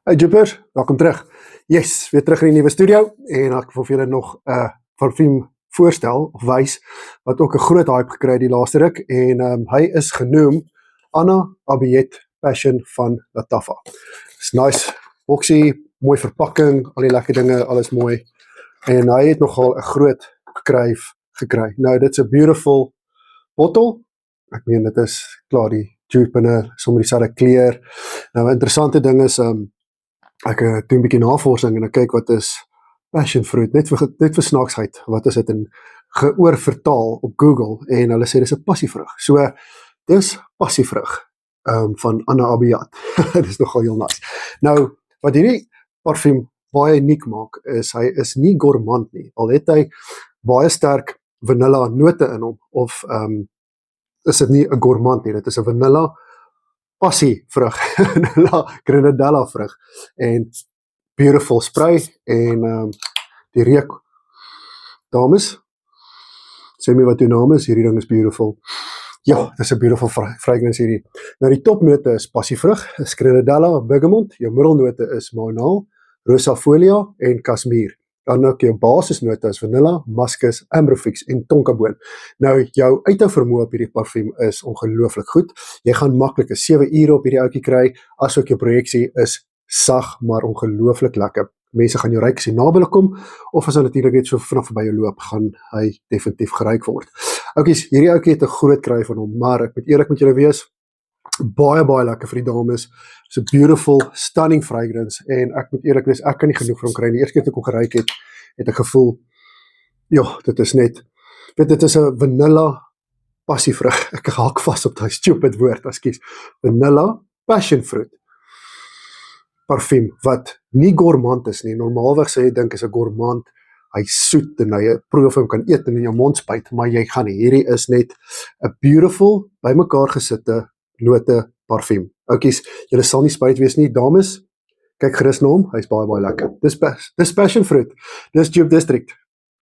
Hey Jupers, welkom terug. Yes, weer terug in die nuwe studio en ek wil vir julle nog 'n parfuum voorstel of wys wat ook 'n groot hype gekry het die laaste ruk en hy is genoem Anna Abiet Passion van Lattafa. Dis nice, boxy, mooi verpakking, al die lekker dinge, alles mooi. En hy het nogal 'n groot skryf gekry. Nou dit's 'n beautiful bottel. Ek meen dit is klaar die tube binne sommer dieselfde kleur. Nou 'n interessante ding is ek doen 'n bietjie navorsing en ek kyk wat is passion fruit, net vir snaaksheid, wat is dit en geoorvertaal op Google en hulle sê dis 'n passievrug. So dis passievrug van Anna Abiet. Dis nogal heel nice. Nou wat hierdie parfuum baie uniek maak is hy is nie gourmand nie. Al het hy baie sterk vanilla note in hom of is dit nie 'n gourmand nie. Dit is 'n vanilla passievrug, vanilla grenadella vrug en beautiful spray en die reuk. Dames, sê my wat jou naam is, hierdie ding is beautiful. Ja, dis 'n beautiful fragrance hierdie. Nou die topnote is passievrug, is grenadella, bergamot, jou middelnote is maanaal, rosafolia en kasmier. Dan ook jou basisnote is vanilla, muskus, amberfix en tonkaboon. Nou jou uithou vermoë op hierdie parfuum is ongelooflik goed. Jy gaan maklik 'n 7 ure op hierdie ouetjie kry, asook jou projeksie is sag maar ongelooflik lekker. Mense gaan jou ruik as jy naby hulle kom of as hulle natuurlik net so vinnig verby jou loop, gaan hy definitief geruik word. Oukies, hierdie ouetjie het 'n groot kry van hom, maar ek moet eerlik met julle wees, baie lekker vir die dames. It's a beautiful, stunning fragrance en ek moet eerlik wees, ek kan nie genoeg van hom kry nie. Die eerste keer toe ek hom geruik het ek gevoel, ja, dit is net, weet dit is 'n vanilla passievrug. Ek haak vas op daai stupid woord, ekskuus. Vanilla passion fruit parfuum wat nie gourmand is nie. Normaalweg sê jy dink is 'n gourmand, hy soet en hy proe of hom kan eet en in jou mond spuit, maar jy gaan nie. Hierdie is net 'n beautiful, bymekaar gesitte note parfuum. Oukies, julle sal nie spyt wees nie, dames. Kyk gerus na hom, hy's baie lekker. Dis passion fruit. Dis Tube District.